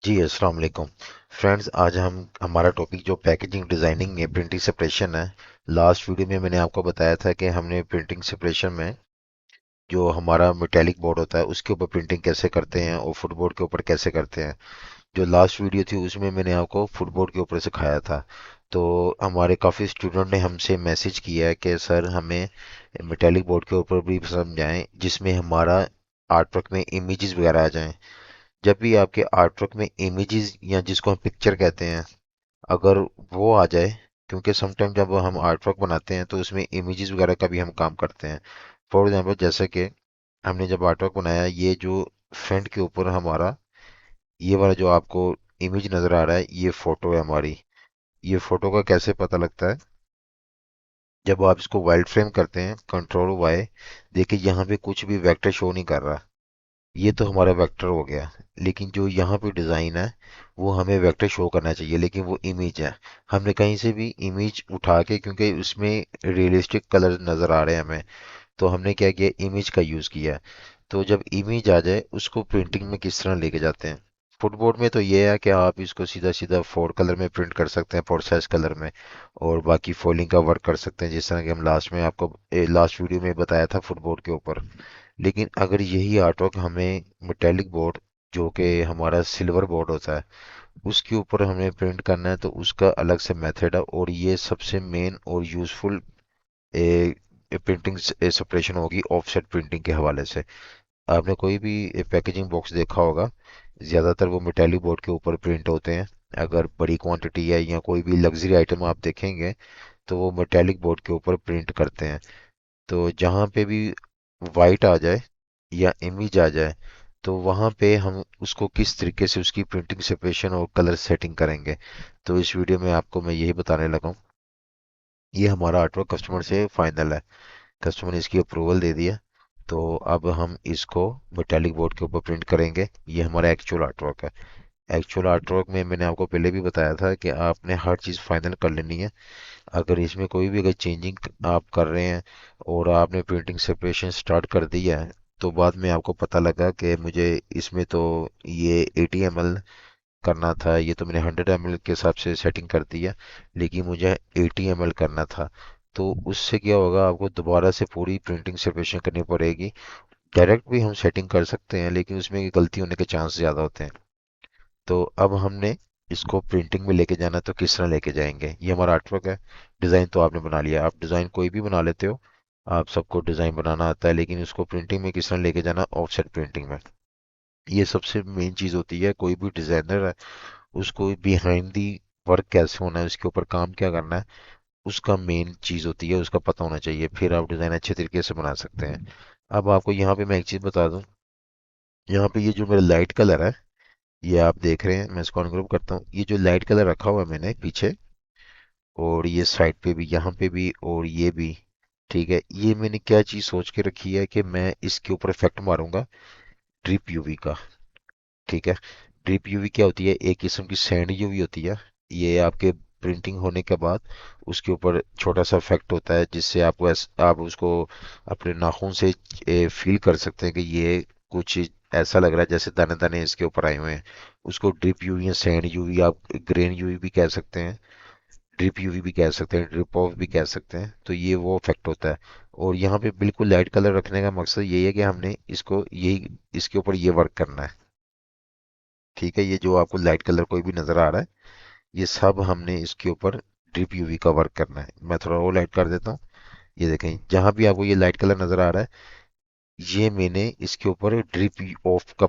जी अस्सलाम वालेकुम फ्रेंड्स। आज हम हमारा टॉपिक जो पैकेजिंग डिज़ाइनिंग है, प्रिंटिंग सेपरेशन है। लास्ट वीडियो में मैंने आपको बताया था कि हमने प्रिंटिंग सेपरेशन में जो हमारा मेटेलिक बोर्ड होता है उसके ऊपर प्रिंटिंग कैसे करते हैं और फुटबोर्ड के ऊपर कैसे करते हैं। जो लास्ट वीडियो थी उसमें मैंने आपको फुटबोर्ड के ऊपर सिखाया था। तो हमारे काफ़ी स्टूडेंट ने हमसे मैसेज किया है कि सर हमें मेटेलिक बोर्ड के ऊपर भी समझाएं जिसमें हमारा आर्ट वर्क में इमेजेस वगैरह आ जाएं। जब भी आपके आर्ट वर्क में इमेजेस या जिसको हम पिक्चर कहते हैं, अगर वो आ जाए, क्योंकि समटाइम जब हम आर्ट वर्क बनाते हैं तो उसमें इमेजेस वगैरह का भी हम काम करते हैं। फॉर एग्जांपल जैसे कि हमने जब आर्ट वर्क बनाया, ये जो फ्रंट के ऊपर हमारा ये वाला जो आपको इमेज नजर आ रहा है, ये फोटो है हमारी। ये फोटो का कैसे पता लगता है? जब आप इसको वाइल्ड फ्रेम करते हैं, कंट्रोल वाई, देखिए यहाँ पे कुछ भी वेक्टर शो नहीं कर रहा। ये तो हमारा वेक्टर हो गया। लेकिन जो यहाँ पे डिज़ाइन है वो हमें वेक्टर शो करना चाहिए, लेकिन वो इमेज है। हमने कहीं से भी इमेज उठा के, क्योंकि उसमें रियलिस्टिक कलर नज़र आ रहे हैं हमें, तो हमने क्या किया, इमेज का यूज़ किया। तो जब इमेज आ जाए उसको प्रिंटिंग में किस तरह लेके जाते हैं? फुटबोर्ड में तो ये है कि आप इसको सीधा सीधा फोर कलर में प्रिंट कर सकते हैं, प्रोसेस कलर में। और बाकी फोल्डिंग का वर्क कर सकते हैं, जिस तरह कि हम लास्ट में आपको लास्ट वीडियो में बताया था फुटबोर्ड के ऊपर। लेकिन अगर यही आर्टवर्क हमें मेटेलिक बोर्ड, जो कि हमारा सिल्वर बोर्ड होता है, उसके ऊपर हमें प्रिंट करना है, तो उसका अलग से मेथड है। और ये सबसे मेन और यूजफुल प्रिंटिंग सेपरेशन होगी ऑफसेट प्रिंटिंग के हवाले से। आपने कोई भी पैकेजिंग बॉक्स देखा होगा, ज़्यादातर वो मेटेलिक बोर्ड के ऊपर प्रिंट होते हैं। अगर बड़ी क्वांटिटी है या कोई भी लग्जरी आइटम आप देखेंगे तो वो मेटेलिक बोर्ड के ऊपर प्रिंट करते हैं। तो जहाँ पे भी वाइट आ जाए या इमेज आ जाए, तो वहाँ पे हम उसको किस तरीके से उसकी प्रिंटिंग सेपरेशन और कलर सेटिंग करेंगे। तो इस वीडियो में आपको मैं यही बताने लगा हूँ। ये हमारा आर्टवर्क कस्टमर से फाइनल है, कस्टमर ने इसकी अप्रूवल दे दिया। तो अब हम इसको मेटेलिक बोर्ड के ऊपर प्रिंट करेंगे। ये हमारा एक्चुअल आर्टवर्क है। एक्चुअल आर्टवर्क में मैंने आपको पहले भी बताया था कि आपने हर चीज़ फाइनल कर लेनी है। अगर इसमें कोई भी अगर चेंजिंग आप कर रहे हैं और आपने प्रिंटिंग सेपरेशन स्टार्ट कर दिया है, तो बाद में आपको पता लगा कि मुझे इसमें तो ये 80 ml करना था, ये तो मैंने 100 ml के हिसाब से सेटिंग कर दी है, लेकिन मुझे 80 ml करना था। तो उससे क्या होगा, आपको दोबारा से पूरी प्रिंटिंग सेपरेशन करनी पड़ेगी। डायरेक्ट भी हम सेटिंग कर सकते हैं, लेकिन उसमें गलती होने के चांस ज़्यादा होते हैं। तो अब हमने इसको प्रिंटिंग में लेके जाना, तो किस तरह लेके जाएंगे? ये हमारा आर्टवर्क है। डिज़ाइन तो आपने बना लिया, आप डिज़ाइन कोई भी बना लेते हो, आप सबको डिज़ाइन बनाना आता है, लेकिन उसको प्रिंटिंग में किस तरह लेके जाना, ऑफसेट प्रिंटिंग में। ये सबसे मेन चीज़ होती है। कोई भी डिज़ाइनर है, उसको बिहाइंड दी वर्क कैसे होना है, उसके ऊपर काम क्या करना है, उसका मेन चीज़ होती है, उसका पता होना चाहिए, फिर आप डिज़ाइन अच्छे तरीके से बना सकते हैं। अब आपको यहाँ पे मैं एक चीज़ बता दूँ। यहाँ पे ये जो मेरा लाइट कलर है, ये आप देख रहे हैं, मैं इसको अनग्रुप करता हूँ। ये जो लाइट कलर रखा हुआ है मैंने पीछे, और ये साइड पे भी, यहाँ पे भी, और ये भी, ठीक है। ये मैंने क्या चीज़ सोच के रखी है कि मैं इसके ऊपर इफेक्ट मारूंगा ड्रिप यूवी का। ठीक है। ड्रिप यूवी क्या होती है? एक किस्म की सैंड यूवी होती है। ये आपके प्रिंटिंग होने के बाद उसके ऊपर छोटा सा इफेक्ट होता है, जिससे आपको आप उसको अपने नाखून से फील कर सकते हैं कि ये कुछ ऐसा लग रहा है जैसे दाने दाने इसके ऊपर आए हुए हैं। उसको ड्रिप यूवी या सैंड यूवी, आप ग्रेन यूवी भी कह सकते हैं, ड्रिप यूवी भी कह सकते हैं, ड्रिप ऑफ भी कह सकते हैं। तो ये वो इफेक्ट होता है। और यहाँ पे बिल्कुल लाइट कलर रखने का मकसद यही है कि हमने इसको यही इसके ऊपर ये वर्क करना है। ठीक है। ये जो आपको लाइट कलर कोई भी नजर आ रहा है, ये सब हमने इसके ऊपर ड्रिप यूवी का वर्क करना है। मैं थोड़ा और लाइट कर देता हूँ। ये देखें, जहां भी आपको ये लाइट कलर नजर आ रहा है, ये मैंने इसके ऊपर ड्रिप ऑफ का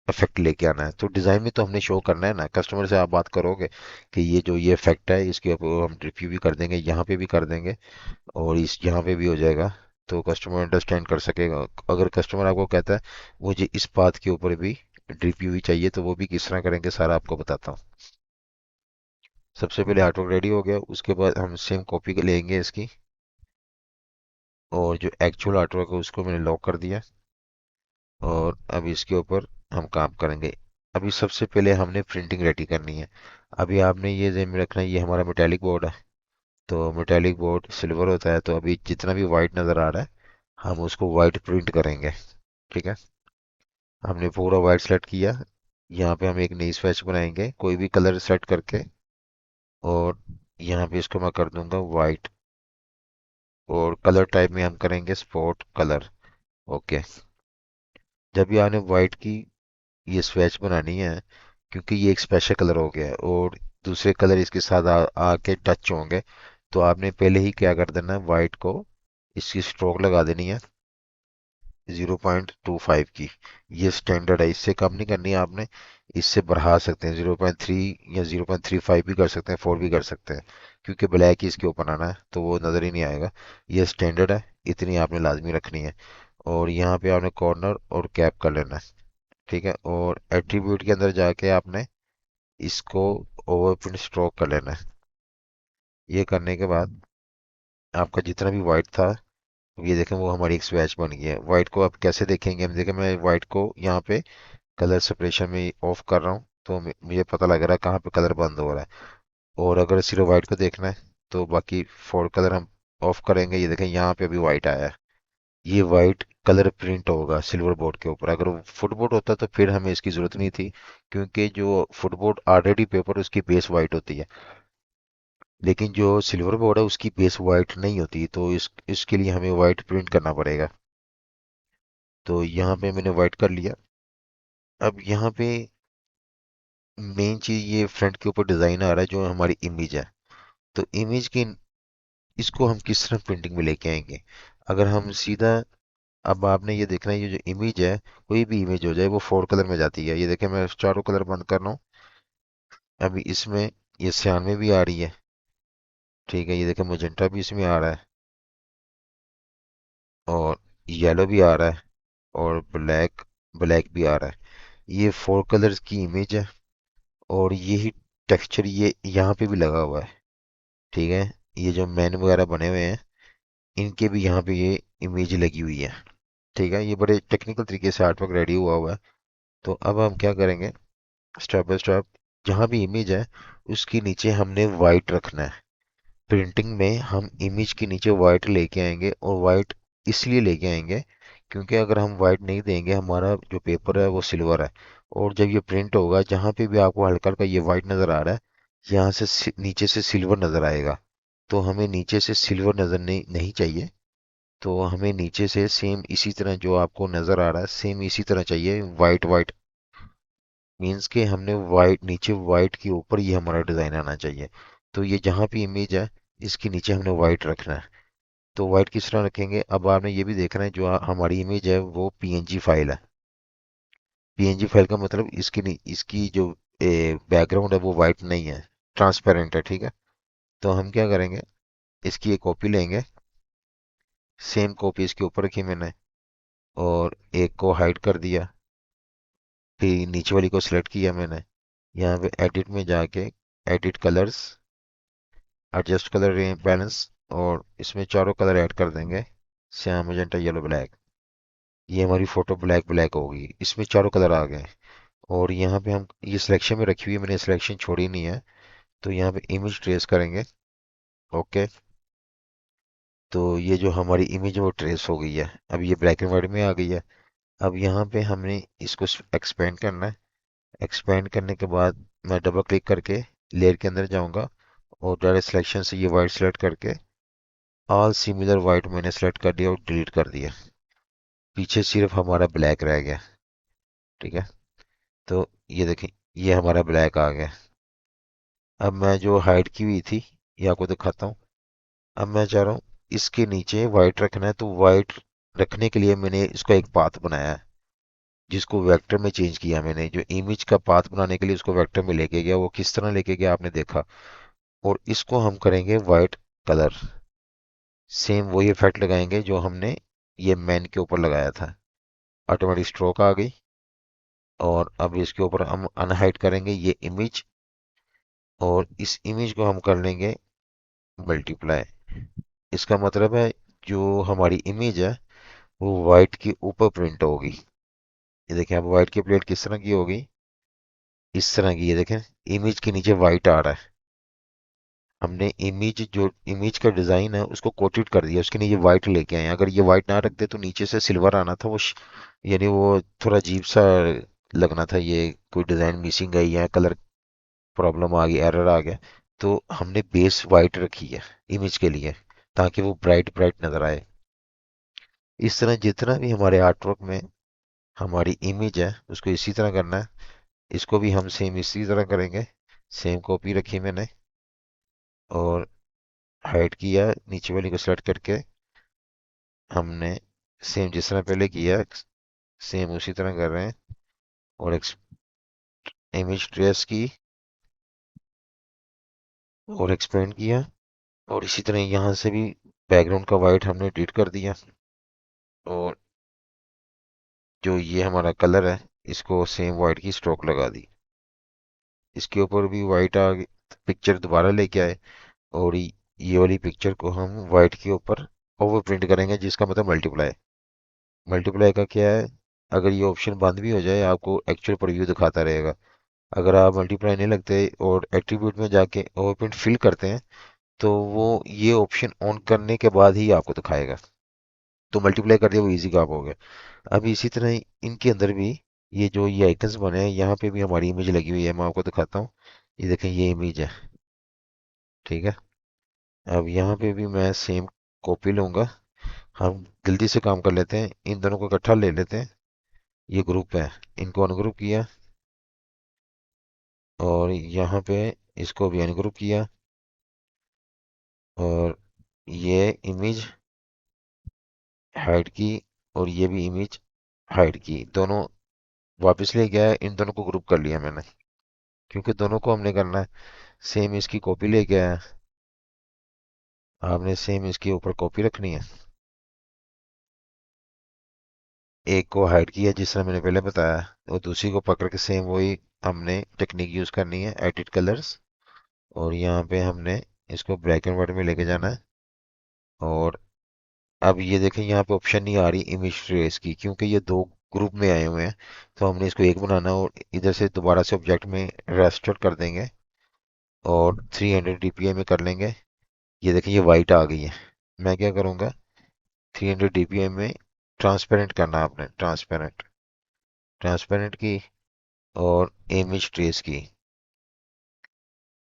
इफेक्ट लेके आना है। तो डिजाइन में तो हमने शो करना है ना, कस्टमर से आप बात करोगे कि ये जो ये इफेक्ट है इसके ऊपर हम ड्रिप यूवी कर देंगे, यहाँ पे भी कर देंगे, और इस यहाँ पे भी हो जाएगा। तो कस्टमर अंडरस्टैंड कर सकेगा। अगर कस्टमर आपको कहता है मुझे इस बात के ऊपर भी ड्रिप यूवी चाहिए, तो वो भी किस तरह करेंगे सारा आपको बताता हूँ। सबसे पहले आर्टवर्क रेडी हो गया, उसके बाद हम सेम कॉपी लेंगे इसकी, और जो एक्चुअल आर्टवर्क है उसको मैंने लॉक कर दिया। और अब इसके ऊपर हम काम करेंगे। अभी सबसे पहले हमने प्रिंटिंग रेडी करनी है। अभी आपने ये ध्यान में रखना है, ये हमारा मेटेलिक बोर्ड है। तो मेटेलिक बोर्ड सिल्वर होता है, तो अभी जितना भी वाइट नज़र आ रहा है, हम उसको वाइट प्रिंट करेंगे। ठीक है। हमने पूरा वाइट सेलेक्ट किया। यहाँ पे हम एक नई स्वेच बनाएंगे कोई भी कलर सेट करके। और यहाँ पे इसको मैं कर दूंगा वाइट। और कलर टाइप में हम करेंगे स्पॉट कलर। ओके। जब भी आपने वाइट की ये स्वेच बनानी है, क्योंकि ये एक स्पेशल कलर हो गया है और दूसरे कलर इसके साथ आके टच होंगे, तो आपने पहले ही क्या कर देना है, वाइट को इसकी स्ट्रोक लगा देनी है 0.25 की। ये स्टैंडर्ड है, इससे कम नहीं करनी है आपने। इससे बढ़ा सकते हैं 0.3 या 0.35 भी कर सकते हैं, 4 भी कर सकते हैं। क्योंकि ब्लैक ही इसके ऊपर आना है तो वो नज़र ही नहीं आएगा। ये स्टैंडर्ड है, इतनी आपने लाजमी रखनी है। और यहाँ पे आपने कॉर्नर और कैप कर लेना है। ठीक है। और एट्रीब्यूट के अंदर जाके आपने इसको ओवरप्रिंट स्ट्रोक कर लेना है। ये करने के बाद आपका जितना भी वाइट था, ये देखें वो हमारी एक स्वैच बन गई है। वाइट को आप कैसे देखेंगे, हम देखें मैं वाइट को यहाँ पे कलर सेपरेशन में ऑफ कर रहा हूँ तो मुझे पता लग रहा है कहाँ पे कलर बंद हो रहा है। और अगर सिर्फ वाइट को देखना है तो बाकी फोर कलर हम ऑफ करेंगे। ये देखें यहाँ पे अभी वाइट आया है। ये वाइट कलर प्रिंट होगा सिल्वर बोर्ड के ऊपर। अगर वो फुटबोर्ड होता तो फिर हमें इसकी जरूरत नहीं थी, क्योंकि जो फुटबोर्ड ऑलरेडी पेपर उसकी बेस वाइट होती है। लेकिन जो सिल्वर बोर्ड है उसकी बेस वाइट नहीं होती, तो इसके लिए हमें वाइट प्रिंट करना पड़ेगा। तो यहाँ पे मैंने वाइट कर लिया। अब यहाँ पे मेन चीज, ये फ्रंट के ऊपर डिजाइन आ रहा है जो हमारी इमेज है। तो इमेज की इसको हम किस तरह प्रिंटिंग में लेके आएंगे। अगर हम सीधा, अब आपने ये देखना है, ये जो इमेज है, कोई भी इमेज हो जाए वो फोर कलर में जाती है। ये देखें मैं चारों कलर बंद कर रहा हूँ। अभी इसमें ये सियान में भी आ रही है। ठीक है। ये देखें मजेंटा भी इसमें आ रहा है और येलो भी आ रहा है और ब्लैक ब्लैक भी आ रहा है। ये फोर कलर्स की इमेज है। और यही टेक्सचर ये यहाँ पे भी लगा हुआ है। ठीक है। ये जो मैन वगैरह बने हुए हैं, इनके भी यहाँ पे ये इमेज लगी हुई है। ठीक है। ये बड़े टेक्निकल तरीके से आर्टवर्क रेडी हुआ हुआ है। तो अब हम क्या करेंगे, स्टेप बाय स्टेप, जहाँ भी इमेज है उसके नीचे हमने वाइट रखना है। प्रिंटिंग में हम इमेज के नीचे वाइट लेके आएंगे। और वाइट इसलिए लेके आएंगे क्योंकि अगर हम वाइट नहीं देंगे, हमारा जो पेपर है वो सिल्वर है। और जब ये प्रिंट होगा, जहाँ पे भी आपको हल्का हल्का ये वाइट नज़र आ रहा है, यहाँ से नीचे से सिल्वर नज़र आएगा। तो हमें नीचे से सिल्वर नज़र नहीं चाहिए। तो हमें नीचे से सेम इसी तरह जो आपको नज़र आ रहा है, सेम इसी तरह चाहिए, वाइट वाइट। मीन्स के हमने वाइट नीचे, वाइट के ऊपर ये हमारा डिज़ाइन आना चाहिए। तो ये जहाँ भी इमेज है, इसके नीचे हमने वाइट रखना है। तो वाइट किस तरह रखेंगे, अब आपने ये भी देखना है, जो हमारी इमेज है वो पीएनजी फाइल है। पीएनजी फाइल का मतलब इसकी जो बैकग्राउंड है वो वाइट नहीं है, ट्रांसपेरेंट है। ठीक है। तो हम क्या करेंगे, इसकी एक कॉपी लेंगे। सेम कॉपी इसके ऊपर रखी मैंने और एक को हाइड कर दिया। फिर नीचे वाली को सिलेक्ट किया मैंने। यहाँ पे एडिट में जाके edit colours, adjust colour balance, और इसमें चारों कलर ऐड कर देंगे, श्याम मजेंटा येलो ब्लैक। ये हमारी फोटो ब्लैक ब्लैक होगी, इसमें चारों कलर आ गए। और यहाँ पे हम ये सिलेक्शन में रखी हुई है, मैंने सिलेक्शन छोड़ी नहीं है। तो यहाँ पे इमेज ट्रेस करेंगे। ओके। तो ये जो हमारी इमेज है वो ट्रेस हो गई है। अब ये ब्लैक एंड व्हाइट में आ गई है। अब यहाँ पे हमने इसको एक्सपेंड करना है। एक्सपेंड करने के बाद मैं डबल क्लिक करके लेयर के अंदर जाऊंगा और डायरेक्ट सिलेक्शन से ये वाइट सेलेक्ट करके ऑल सिमिलर वाइट मैंने सेलेक्ट कर दिया और डिलीट कर दिया। पीछे सिर्फ हमारा ब्लैक रह गया। ठीक है। तो ये देखें, ये हमारा ब्लैक आ गया। अब मैं जो हाइड की हुई थी ये आपको दिखाता हूँ। अब मैं चाह रहा हूँ इसके नीचे वाइट रखना है, तो वाइट रखने के लिए मैंने इसका एक पाथ बनाया है, जिसको वेक्टर में चेंज किया मैंने। जो इमेज का पाथ बनाने के लिए उसको वेक्टर में लेके गया, वो किस तरह लेके गया आपने देखा। और इसको हम करेंगे वाइट कलर। सेम वही इफेक्ट लगाएंगे जो हमने ये मैन के ऊपर लगाया था। ऑटोमेटिक स्ट्रोक आ गई। और अब इसके ऊपर हम अनहाइड करेंगे ये इमेज। और इस इमेज को हम कर लेंगे मल्टीप्लाई। इसका मतलब है जो हमारी इमेज है वो वाइट के ऊपर प्रिंट होगी। ये देखें अब वाइट की प्लेट किस तरह की होगी, इस तरह की। ये देखें इमेज के नीचे वाइट आ रहा है। हमने इमेज, जो इमेज का डिजाइन है उसको कोटेड कर दिया, उसके नीचे वाइट लेके आए हैं। अगर ये वाइट ना रखते तो नीचे से सिल्वर आना था, यानी वो थोड़ा अजीब सा लगना था, ये कोई डिज़ाइन मिसिंग है या कलर प्रॉब्लम आ गई, एरर आ गया। तो हमने बेस वाइट रखी है इमेज के लिए, ताकि वो ब्राइट ब्राइट नजर आए। इस तरह जितना भी हमारे आर्टवर्क में हमारी इमेज है उसको इसी तरह करना है। इसको भी हम सेम इसी तरह करेंगे। सेम कॉपी रखी मैंने, और हाइड किया नीचे वाली को सेलेक्ट करके, हमने सेम जिस तरह पहले किया सेम उसी तरह कर रहे हैं। और इमेज ट्रेस की और एक्सपेंड किया, और इसी तरह यहाँ से भी बैकग्राउंड का वाइट हमने डिलीट कर दिया। और जो ये हमारा कलर है, इसको सेम वाइट की स्ट्रोक लगा दी। इसके ऊपर भी वाइट आ गई। पिक्चर दोबारा लेके आए, और ये वाली पिक्चर को हम वाइट के ऊपर ओवर प्रिंट करेंगे, जिसका मतलब मल्टीप्लाई। मल्टीप्लाई का क्या है, अगर ये ऑप्शन बंद भी हो जाए आपको एक्चुअल प्रीव्यू दिखाता रहेगा। अगर आप मल्टीप्लाई नहीं लगते और एट्रीब्यूट में जाके ओवर प्रिंट फिल करते हैं, तो वो ये ऑप्शन ऑन करने के बाद ही आपको दिखाएगा। तो मल्टीप्लाई कर दिया, वो इजी काम हो गया। अब इसी तरह इनके अंदर भी ये जो ये आइकन्स बने हैं, यहाँ पे भी हमारी इमेज लगी हुई है। मैं आपको दिखाता हूँ, ये देखें, ये इमेज है। ठीक है। अब यहाँ पे भी मैं सेम कॉपी लूंगा। हम जल्दी से काम कर लेते हैं, इन दोनों को इकट्ठा ले लेते हैं। ये ग्रुप है, इनको अनग्रुप किया, और यहाँ पे इसको भी अनग्रुप किया, और ये इमेज हाइड की, और ये भी इमेज हाइड की। दोनों वापस ले गया है, इन दोनों को ग्रुप कर लिया मैंने, क्योंकि दोनों को हमने करना है। सेम इसकी कॉपी ले गया है, आपने सेम इसके ऊपर कॉपी रखनी है। एक को हाइड किया जिस तरह मैंने पहले बताया, और दूसरी को पकड़ के सेम वही हमने टेक्निक यूज करनी है, एडिट कलर्स। और यहाँ पे हमने इसको ब्लैक एंड व्हाइट में लेके जाना है। और अब ये देखें, यहाँ पे ऑप्शन नहीं आ रही इमेज ट्रेस की, क्योंकि ये दो ग्रुप में आए हुए हैं। तो हमने इसको एक बनाना, और इधर से दोबारा से ऑब्जेक्ट में रेस्टोर कर देंगे, और 300 डीपीआई में कर लेंगे। ये देखें, ये वाइट आ गई है। मैं क्या करूँगा, 300 डीपीआई में ट्रांसपेरेंट करना, आपने ट्रांसपेरेंट ट्रांसपेरेंट की, और इमेज ट्रेस की।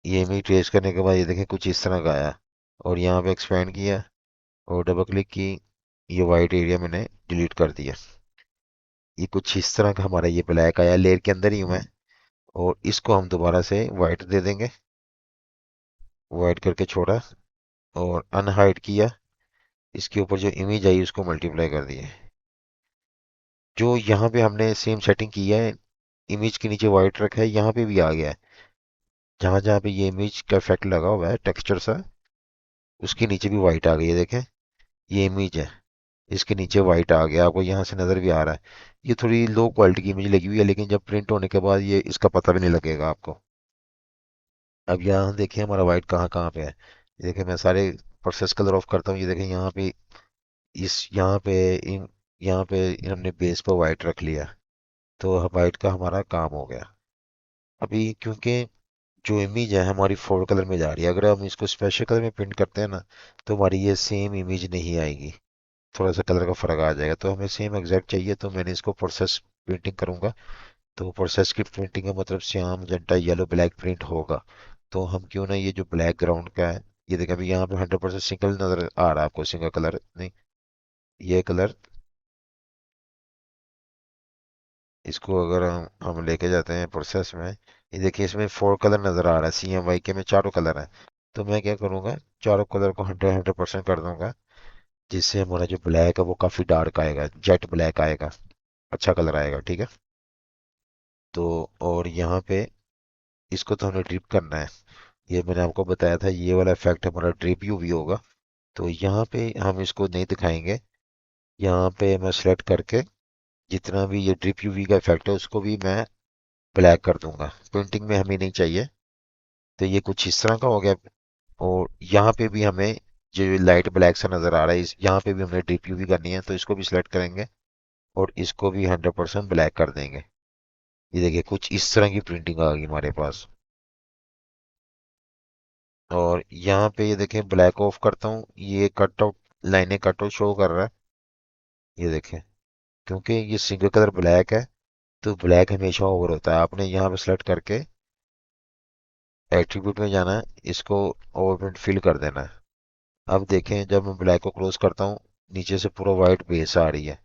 ये इमेज ट्रेस करने के बाद ये देखें कुछ इस तरह का आया। और यहाँ पे एक्सपेंड किया, और डबल क्लिक की, ये वाइट एरिया मैंने डिलीट कर दिया। ये कुछ इस तरह का हमारा ये ब्लैक आया, लेयर के अंदर ही हूँ मैं। और इसको हम दोबारा से वाइट दे देंगे, वाइट करके छोड़ा, और अनहाइड किया। इसके ऊपर जो इमेज आई उसको मल्टीप्लाई कर दिया। जो यहाँ पे हमने सेम सेटिंग की है, इमेज के नीचे वाइट रखा है, यहाँ पे भी आ गया है। जहाँ जहाँ पे ये इमेज का इफेक्ट लगा हुआ है, टेक्सचर सा, उसके नीचे भी वाइट आ गई है। देखें, ये इमेज है, इसके नीचे वाइट आ गया, आपको यहाँ से नजर भी आ रहा है। ये थोड़ी लो क्वालिटी की इमेज लगी हुई है, लेकिन जब प्रिंट होने के बाद ये इसका पता भी नहीं लगेगा आपको। अब यहाँ देखिए हमारा वाइट कहाँ कहाँ पे है। ये देखिए, मैं सारे प्रोसेस कलर ऑफ करता हूँ। ये देखिए यहाँ पे, इस यहाँ पे, इन यहाँ पे हमने बेस पर वाइट रख लिया, तो वाइट का हमारा काम हो गया। अभी क्योंकि जो इमेज है हमारी फोर कलर में जा रही है, अगर हम इसको स्पेशल कलर में प्रिंट करते हैं ना, तो हमारी ये सेम इमेज नहीं आएगी, थोड़ा सा कलर का फर्क आ जाएगा। तो हमें सेम एग्जैक्ट चाहिए, तो मैंने इसको प्रोसेस प्रिंटिंग करूंगा। तो प्रोसेस की प्रिंटिंग का मतलब Shyam magenta yellow black print होगा। तो हम क्यों ना ये जो ब्लैक ग्राउंड का है, ये देखिए अभी यहाँ पे 100% सिंगल नजर आ रहा है आपको, सिंगल कलर नहीं, ये कलर। इसको अगर हम लेके जाते हैं प्रोसेस में, ये देखिए इसमें फोर कलर नजर आ रहा है, CMYK के में चारों कलर हैं। तो मैं क्या करूँगा, चारों कलर को 100% कर दूंगा, जिससे हमारा जो ब्लैक है वो काफी डार्क आएगा, जेट ब्लैक आएगा, अच्छा कलर आएगा। ठीक है। तो और यहाँ पे इसको तो हमें ड्रिप करना है। ये मैंने आपको बताया था, ये वाला इफेक्ट हमारा ड्रिप यूवी होगा। तो यहाँ पे हम इसको नहीं दिखाएंगे। यहाँ पे मैं सेलेक्ट करके जितना भी ये ड्रिप यूवी का इफेक्ट है उसको भी मैं ब्लैक कर दूंगा, प्रिंटिंग में हमें नहीं चाहिए। तो ये कुछ इस तरह का हो गया। और यहाँ पे भी हमें जो लाइट ब्लैक सा नजर आ रहा है, इस यहाँ पे भी हमें ड्रिप यूवी करनी है, तो इसको भी सिलेक्ट करेंगे, और इसको भी 100% ब्लैक कर देंगे। ये देखिए कुछ इस तरह की प्रिंटिंग आ गई हमारे पास। और यहाँ पे ये देखें, ब्लैक ऑफ करता हूँ, ये कट आउट, लाइनें कट आउट शो कर रहा है। ये देखें, क्योंकि ये सिंगल कलर ब्लैक है, तो ब्लैक हमेशा ओवर होता है। आपने यहाँ पे सेलेक्ट करके एट्रीब्यूट में जाना है, इसको ओवरप्रिंट फिल कर देना है। अब देखें जब मैं ब्लैक को क्लोज करता हूँ, नीचे से पूरा वाइट बेस आ रही है।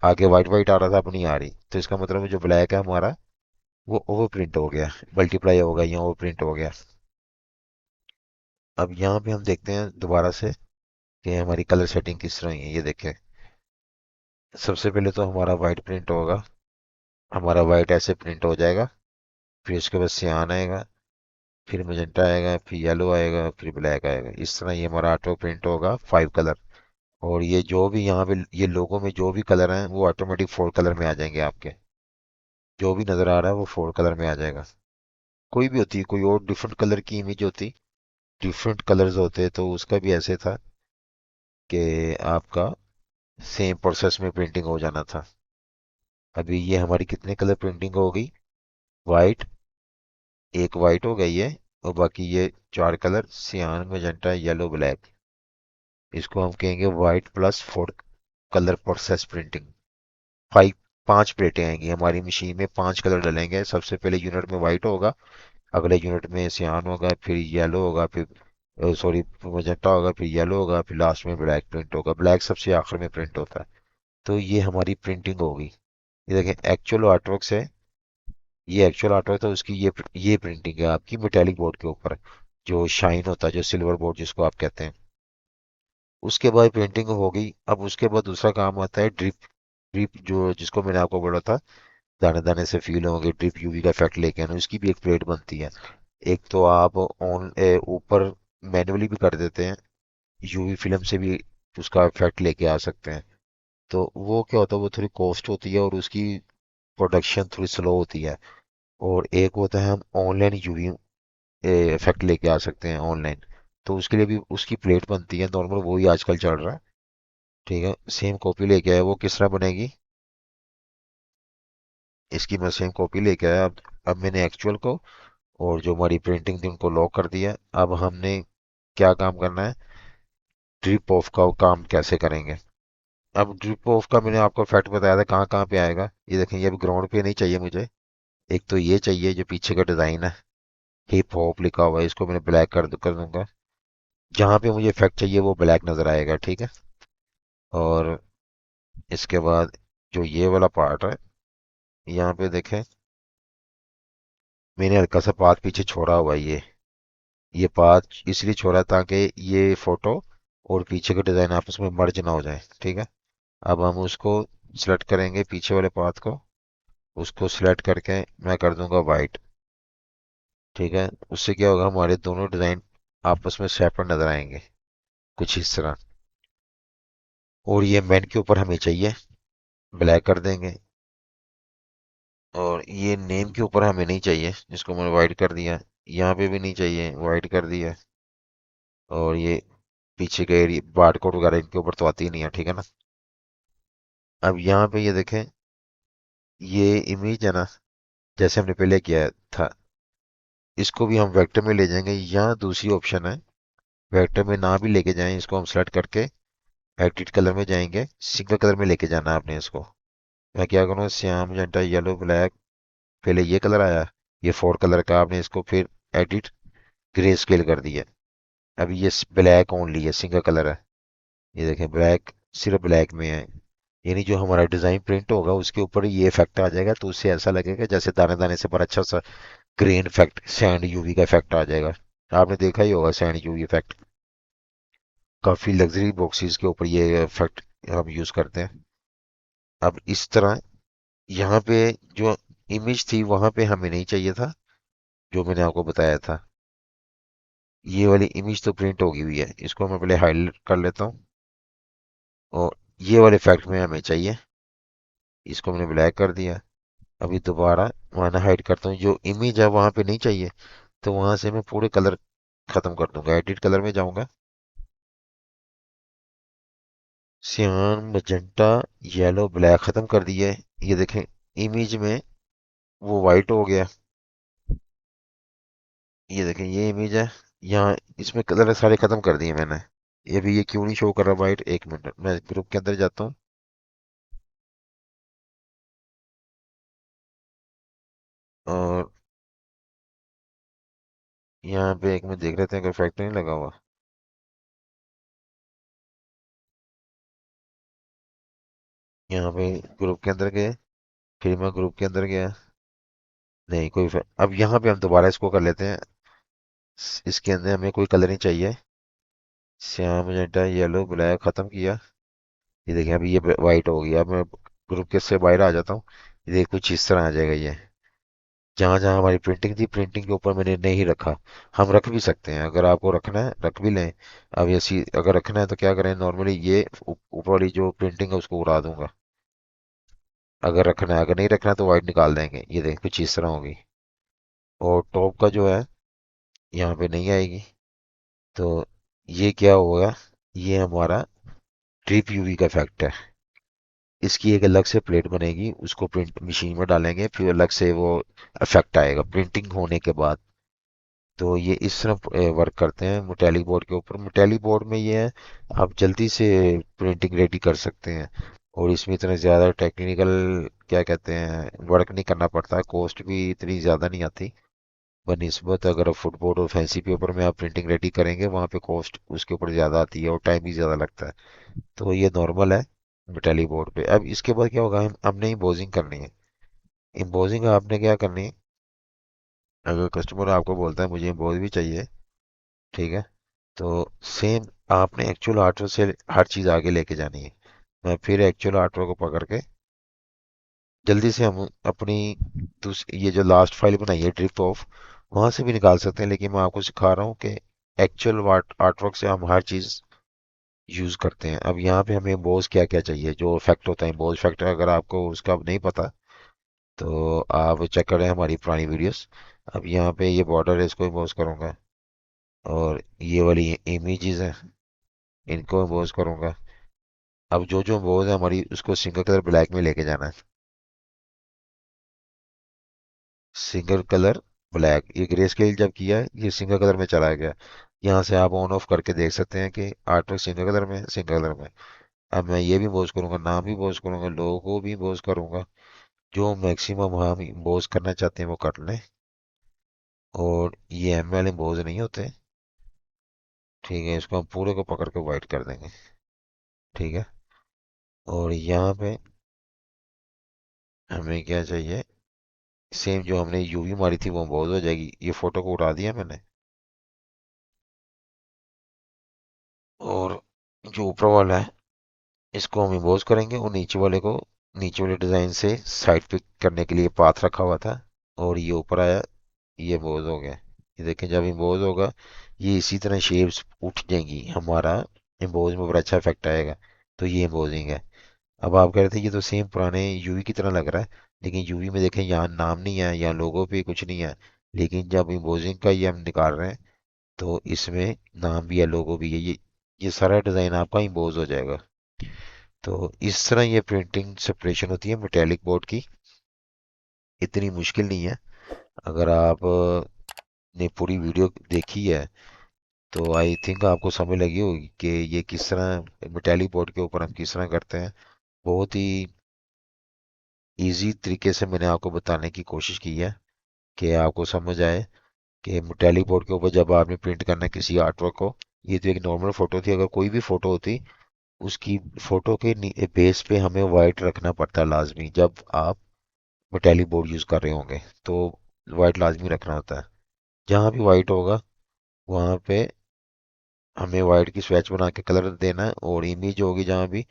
आगे वाइट वाइट आ रहा था, अब नहीं आ रही, तो इसका मतलब है जो ब्लैक है हमारा वो ओवर प्रिंट हो गया, मल्टीप्लाई हो गया, यहाँ ओवर प्रिंट हो गया। अब यहाँ पे हम देखते हैं दोबारा से कि हमारी कलर सेटिंग किस तरह है। ये देखें, सबसे पहले तो हमारा वाइट प्रिंट होगा, हमारा वाइट ऐसे प्रिंट हो जाएगा। फिर उसके बाद सियान आएगा, फिर मैजेंटा आएगा, फिर येलो आएगा, फिर ब्लैक आएगा। इस तरह ये हमारा ऑटो प्रिंट होगा 5 कलर। और ये जो भी यहाँ पे ये लोगों में जो भी कलर हैं वो ऑटोमेटिक 4 कलर में आ जाएंगे आपके। जो भी नजर आ रहा है वो 4 कलर में आ जाएगा। कोई भी होती, कोई और डिफरेंट कलर की इमेज होती, डिफरेंट कलर्स होते, तो उसका भी ऐसे था कि आपका सेम प्रोसेस में प्रिंटिंग हो जाना था। अभी ये हमारी कितने कलर प्रिंटिंग हो गई? वाइट, एक वाइट हो गई है, और बाकी ये 4 कलर सियान मैजेंटा येलो ब्लैक। इसको हम कहेंगे white plus 4 colour process printing. 5 प्लेटें आएंगी हमारी मशीन में, 5 कलर डलेंगे। सबसे पहले यूनिट में वाइट होगा, अगले यूनिट में सियान होगा, फिर येलो होगा, फिर सॉरी मैजेंटा होगा, फिर येलो होगा, फिर लास्ट में ब्लैक प्रिंट होगा। ब्लैक सबसे आखिर में प्रिंट होता है। तो ये हमारी प्रिंटिंग होगी। ये देखें एक्चुअल आर्टवर्क से, ये एक्चुअल आर्टवर्क था उसकी, ये प्रिंटिंग है आपकी मेटेलिक बोर्ड के ऊपर, जो शाइन होता है, जो सिल्वर बोर्ड जिसको आप कहते हैं। उसके बाद प्रिंटिंग हो गई। अब उसके बाद दूसरा काम आता है ड्रिप। ड्रिप जो जिसको मैंने आपको बोला था, दाने दाने से फील होंगे, ड्रिप यूवी का इफेक्ट लेके आना, उसकी भी एक प्लेट बनती है। एक तो आप ऑन ऊपर मैन्युअली भी कर देते हैं, यूवी फिल्म से भी उसका इफेक्ट लेके आ सकते हैं। तो वो क्या होता है, वो थोड़ी कॉस्ट होती है और उसकी प्रोडक्शन थोड़ी स्लो होती है। और एक होता है हम ऑनलाइन यूवी इफेक्ट लेके आ सकते हैं ऑनलाइन। तो उसके लिए भी उसकी प्लेट बनती है नॉर्मल, वही आजकल चल रहा है। ठीक है, सेम कॉपी लेके आया, वो किस तरह बनेगी, इसकी मैं सेम कॉपी लेके आया। अब मैंने एक्चुअल को और जो हमारी प्रिंटिंग थी उनको लॉक कर दिया। अब हमने क्या काम करना है, ड्रिप ऑफ का काम कैसे करेंगे। अब ड्रिप ऑफ का मैंने आपको फैक्ट बताया था कहाँ कहाँ पे आएगा। ये देखें, ये अभी ग्राउंड पे नहीं चाहिए मुझे। एक तो ये चाहिए जो पीछे का डिजाइन है, हिप हॉप लिखा हुआ है, इसको मैंने ब्लैक कर दूंगा। जहाँ पे मुझे इफेक्ट चाहिए वो ब्लैक नजर आएगा, ठीक है। और इसके बाद जो ये वाला पार्ट है, यहाँ पे देखें, मैंने हल्का सा पाथ पीछे छोड़ा हुआ है। ये पाथ इसलिए छोड़ा ताकि ये फोटो और पीछे का डिजाइन आपस में मर्ज ना हो जाए, ठीक है। अब हम उसको सिलेक्ट करेंगे, पीछे वाले पाथ को, उसको सिलेक्ट करके मैं कर दूंगा वाइट। ठीक है, उससे क्या होगा, हमारे दोनों डिजाइन आपस में सेपरेट नजर आएंगे, कुछ इस तरह। और ये मेन के ऊपर हमें चाहिए, ब्लैक कर देंगे। और ये नेम के ऊपर हमें नहीं चाहिए, जिसको मैंने वाइट कर दिया। यहाँ पे भी नहीं चाहिए, वाइट कर दिया। और ये पीछे का एरिया बार कोड वगैरह इनके ऊपर तो आती ही नहीं है, ठीक है ना। अब यहाँ पे ये देखें, ये इमेज है ना, जैसे हमने पहले किया था, इसको भी हम वेक्टर में ले जाएंगे। यहाँ दूसरी ऑप्शन है, वेक्टर में ना भी लेके जाएं, इसको हम सेलेक्ट करके एडिट कलर में जाएंगे, सिंगल कलर में लेके जाना है आपने इसको। मैं क्या करूँ, श्याम मैजेंटा येलो ब्लैक, पहले ये कलर आया, ये 4 कलर का, आपने इसको फिर एडिट ग्रे स्केल कर दिया। अभी ये ब्लैक ओनली है, सिंगल कलर है। ये देखें ब्लैक, सिर्फ ब्लैक में है। यानी जो हमारा डिजाइन प्रिंट होगा उसके ऊपर ये इफेक्ट आ जाएगा, तो उससे ऐसा लगेगा जैसे दाने दाने से पर अच्छा सा ग्रेन इफेक्ट, सैंड यूवी का इफेक्ट आ जाएगा। आपने देखा ही होगा सैंड यूवी इफेक्ट, काफी लग्जरी बॉक्सेस के ऊपर ये इफेक्ट हम यूज करते हैं। अब इस तरह यहाँ पे जो इमेज थी वहां पे हमें नहीं चाहिए था, जो मैंने आपको बताया था। ये वाली इमेज तो प्रिंट होगी हुई है, इसको मैं पहले हाईलाइट कर लेता हूँ। और ये वाले इफेक्ट में हमें चाहिए, इसको मैंने ब्लैक कर दिया। अभी दोबारा वहां हाइड करता हूँ, जो इमेज है वहां पे नहीं चाहिए, तो वहां से मैं पूरे कलर खत्म कर दूंगा, एडिट कलर में जाऊंगा, सियान मजेंटा येलो ब्लैक खत्म कर दिया है। ये देखें, इमेज में वो वाइट हो गया। ये देखें ये इमेज है, यहाँ इसमें कलर सारे खत्म कर दिए मैंने। ये भी, ये क्यों नहीं शो कर रहा वाइट, एक मिनट मैं ग्रुप के अंदर जाता हूँ। और यहाँ पे एक में देख रहे थे अगर इफेक्ट नहीं लगा हुआ। यहाँ पे ग्रुप के अंदर गए, फिर मैं ग्रुप के अंदर गया, नहीं कोई अब यहाँ पे हम दोबारा इसको कर लेते हैं। इसके अंदर हमें कोई कलर नहीं चाहिए। श्याम मजेंटा येलो ब्लैक खत्म किया। ये देखिए अभी ये वाइट हो गया। अब मैं ग्रुप के से बाहर आ जाता हूँ। ये देखिए कुछ इस तरह आ जाएगा ये। जहाँ जहाँ हमारी प्रिंटिंग थी, प्रिंटिंग के ऊपर मैंने नहीं रखा। हम रख भी सकते हैं, अगर आपको रखना है रख भी लें। अब ये अगर रखना है तो क्या करें, नॉर्मली ये ऊपर वाली जो प्रिंटिंग है उसको उड़ा दूंगा। अगर रखना है, अगर नहीं रखना है तो वाइट निकाल देंगे। ये देख कुछ इस तरह होगी। और टॉप का जो है यहाँ पे नहीं आएगी। तो ये क्या होगा, ये हमारा ड्रिप यूवी का इफेक्ट है। इसकी एक अलग से प्लेट बनेगी, उसको प्रिंट मशीन में डालेंगे, फिर अलग से वो इफेक्ट आएगा प्रिंटिंग होने के बाद। तो ये इस तरह वर्क करते हैं मेटेलिक बोर्ड के ऊपर। मेटेलिक बोर्ड में ये है, आप जल्दी से प्रिंटिंग रेडी कर सकते हैं। और इसमें इतना ज़्यादा टेक्निकल क्या कहते हैं वर्क नहीं करना पड़ता, कॉस्ट भी इतनी ज़्यादा नहीं आती बनिस्बत। अगर फुटबोर्ड और फैंसी पेपर में आप प्रिंटिंग रेडी करेंगे, वहाँ पे कॉस्ट उसके ऊपर ज़्यादा आती है और टाइम भी ज़्यादा लगता है। तो ये नॉर्मल है मेटेलिक बोर्ड पे। अब इसके बाद क्या होगा, हमने इम्पोजिंग करनी है। इम्पोजिंग आपने क्या करनी है, अगर कस्टमर आपको बोलता है मुझे इम्पोज भी चाहिए, ठीक है, तो सेम आपने एक्चुअल आर्टवर्क से हर चीज़ आगे लेके जानी है। मैं फिर एक्चुअल आर्टवर्क को पकड़ के जल्दी से हम अपनी ये जो लास्ट फाइल बनाई है ड्रिप ऑफ, वहां से भी निकाल सकते हैं। लेकिन मैं आपको सिखा रहा हूँ कि एक्चुअल आर्टवर्क से हम हर चीज़ यूज़ करते हैं। अब यहाँ पे हमें बोझ क्या क्या चाहिए, जो इफेक्ट होता है बोझ फैक्टर, अगर आपको उसका अब नहीं पता तो आप चेक करें हमारी पुरानी वीडियोस। अब यहाँ पे ये बॉर्डर है, इसको इम्पोज करूँगा। और ये वाली इमेजेस हैं, इनको इम्पोज करूँगा। अब जो जो इम्पोज है हमारी, उसको सिंगल कलर ब्लैक में लेके जाना है। सिंगल कलर ब्लैक, ये ग्रे स्केल जब किया है ये सिंगल कलर में चला गया। यहाँ से आप ऑन ऑफ करके देख सकते हैं कि आर्टवर्क सिंगल कलर में, सिंगल कलर में। अब मैं ये भी इम्पोज करूँगा, नाम भी इम्पोज करूँगा, लोगो भी इम्पोज करूँगा। जो मैक्सिमम हम इम्पोज करना चाहते हैं वो कर लें। और ये एम एल इम्पोज नहीं होते, ठीक है, इसको हम पूरे को पकड़ के वाइट कर देंगे, ठीक है। और यहाँ पे हमें क्या चाहिए, सेम जो हमने यूवी मारी थी वो इम्पोज हो जाएगी। ये फोटो को उठा दिया मैंने। और जो ऊपर वाला है इसको हम इम्पोज करेंगे, और नीचे वाले को नीचे वाले डिजाइन से साइड पिक करने के लिए पाथ रखा हुआ था। और ये ऊपर आया, ये इम्पोज हो गया। ये देखें जब इम्पोज होगा, ये इसी तरह शेप्स उठ जाएंगी, हमारा इम्पोज में बड़ा अच्छा इफेक्ट आएगा। तो ये इम्पोजिंग है। अब आप कह रहे थे ये तो सेम पुराने यूवी की तरह लग रहा है, लेकिन यूवी में देखें यहाँ नाम नहीं है, यहाँ लोगो पे कुछ नहीं है। लेकिन जब इम्पोजिंग का ये हम निकाल रहे हैं, तो इसमें नाम भी है, लोगो भी है। ये सारा डिज़ाइन आपका इम्पोज हो जाएगा। तो इस तरह ये प्रिंटिंग सेपरेशन होती है मेटेलिक बोर्ड की। इतनी मुश्किल नहीं है। अगर आप ने पूरी वीडियो देखी है तो आई थिंक आपको समझ लगी होगी कि ये किस तरह मेटेलिक बोर्ड के ऊपर हम किस तरह करते हैं। बहुत ही इजी तरीके से मैंने आपको बताने की कोशिश की है कि आपको समझ आए कि मेटेलिक बोर्ड के ऊपर जब आपने प्रिंट करना है किसी आर्टवर्क को। ये तो एक नॉर्मल फोटो थी, अगर कोई भी फोटो होती, उसकी फोटो के बेस पे हमें वाइट रखना पड़ता है लाजमी। जब आप मेटेलिक बोर्ड यूज कर रहे होंगे तो वाइट लाजमी रखना होता है। जहाँ भी वाइट होगा वहाँ पे हमें वाइट की स्वेच बना के कलर देना है। और इमेज होगी जहाँ भी,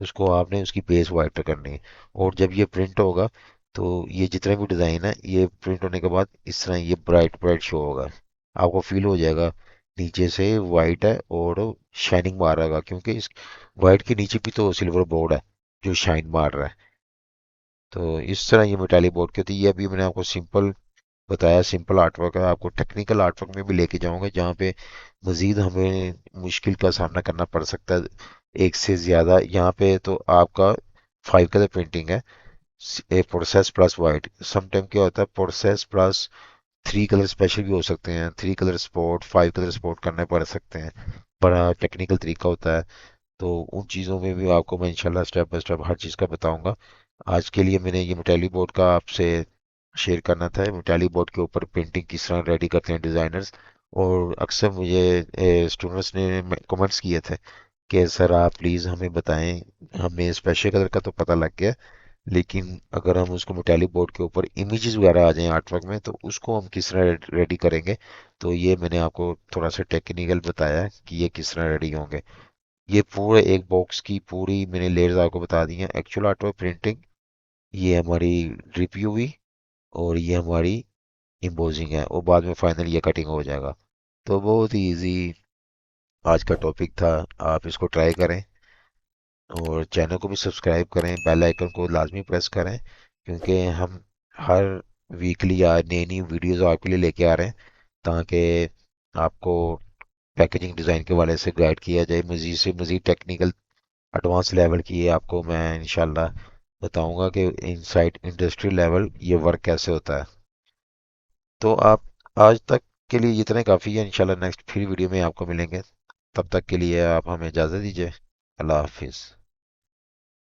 उसको आपने उसकी बेस वाइट करनी है। और जब ये प्रिंट होगा तो ये जितने भी डिज़ाइन है, ये प्रिंट होने के बाद इस तरह ये ब्राइट ब्राइट शो होगा। आपको फील हो जाएगा नीचे से वाइट है और शाइनिंग मार रहा है, क्योंकि इस वाइट के नीचे भी तो सिल्वर बोर्ड है जो शाइन मार रहा है। तो इस तरह ये मेटालिक बोर्ड की होती है। ये अभी मैंने आपको सिंपल बताया, सिंपल आर्टवर्क है। आपको टेक्निकल आर्टवर्क में भी लेके जाऊंगा जहाँ पे मजीद हमें मुश्किल का सामना करना पड़ सकता है, एक से ज़्यादा। यहाँ पे तो आपका 5 कलर प्रिंटिंग है, a process plus white. Sometime क्या होता है, प्रोसेस प्लस 3 कलर स्पेशल भी हो सकते हैं, 3 कलर स्पॉट, 5 कलर स्पॉट करने पड़ सकते हैं। बड़ा टेक्निकल तरीका होता है। तो उन चीज़ों में भी आपको मैं इंशाल्लाह स्टेप बाय स्टेप हर चीज़ का बताऊंगा। आज के लिए मैंने ये मेटेलिक बोर्ड का आपसे शेयर करना था, टैली बोर्ड के ऊपर पेंटिंग किस तरह रेडी करते हैं डिजाइनर्स। और अक्सर मुझे स्टूडेंट्स ने कमेंट्स किए थे कि सर आप प्लीज़ हमें बताएं, हमें स्पेशल कलर का तो पता लग गया, लेकिन अगर हम उसको मेटालिक बोर्ड के ऊपर इमेजेस वगैरह आ जाएं आर्टवर्क में तो उसको हम किस तरह रेडी करेंगे। तो ये मैंने आपको थोड़ा सा टेक्निकल बताया है कि ये किस तरह रेडी होंगे। ये पूरे एक बॉक्स की पूरी मैंने लेयर्स आपको बता दी हैं। एक्चुअल आर्टवर्क प्रिंटिंग, ये हमारी ड्रिप यूवी, और ये हमारी इम्पोजिंग है, और बाद में फाइनल ये कटिंग हो जाएगा। तो बहुत ही इजी आज का टॉपिक था। आप इसको ट्राई करें और चैनल को भी सब्सक्राइब करें, बेल आइकन को लाजमी प्रेस करें, क्योंकि हम हर वीकली या नई नई वीडियोस आपके लिए लेके आ रहे हैं, ताकि आपको पैकेजिंग डिज़ाइन के वाले से गाइड किया जाए। मज़ीद से मज़ीद टेक्निकल एडवांस लेवल की ये आपको मैं इंशाल्लाह बताऊंगा कि इनसाइड इंडस्ट्री लेवल ये वर्क कैसे होता है। तो आप आज तक के लिए इतने काफ़ी है। इंशाल्लाह नेक्स्ट फिर वीडियो में आपको मिलेंगे। तब तक के लिए आप हमें इजाज़त दीजिए। अल्लाह हाफिज़।